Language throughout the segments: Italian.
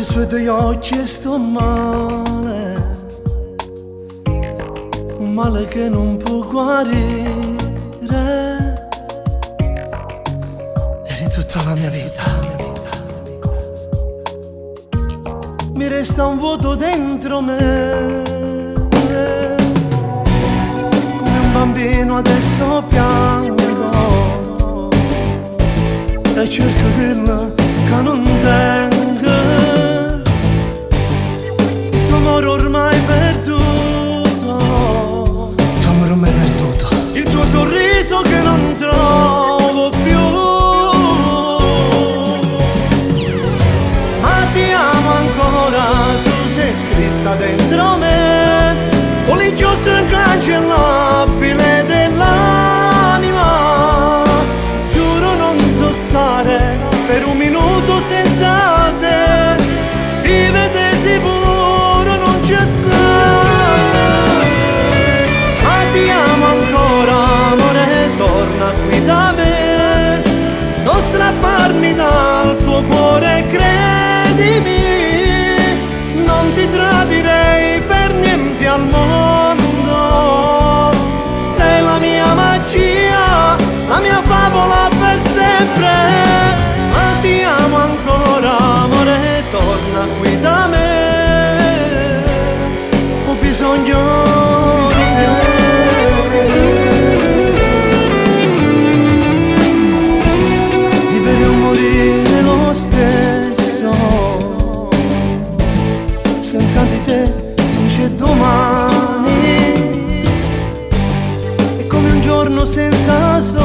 sui tuoi occhi sto male, un male che non può guarire. Eri tutta la mia vita. Mi resta un vuoto dentro me, come un bambino adesso piango e cerco quello che non tengo. L'amore ormai perduto, l'amore ormai perduto, il tuo sorriso che non trovo più. Ma ti amo ancora, tu sei scritta dentro me, con l'inchiostro incancellabile dell'anima. Giuro non so stare per un minuto senza te, vivete sicuro non c'è stai. Ma ti amo ancora, amore, torna qui da me, non strapparmi dal tuo cuore, credimi, non ti tradirei per niente al mondo. Sei la mia magia, la mia favola per sempre. Ma ti amo ancora, amore, torna qui da me, ho bisogno di te. Vivere o morire lo stesso, senza di te non c'è domani, è come un giorno senza sole.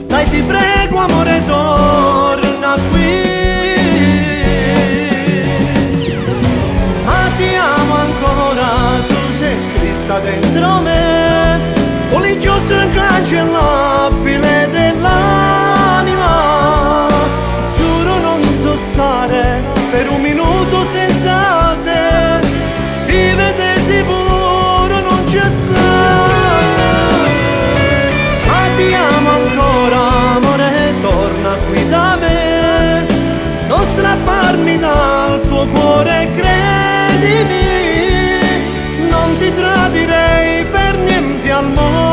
Dai ti prego amore, torna qui. Ma ti amo ancora, tu sei scritta dentro me, con l'inchiostro incancellabile dell'anima. Giuro non so stare per un minuto senza te, vivete sicuro non c'è stai. Ma ti amo ancora, amore, torna qui da me, non strapparmi dal tuo cuore, credimi, non ti tradirei per niente al mondo.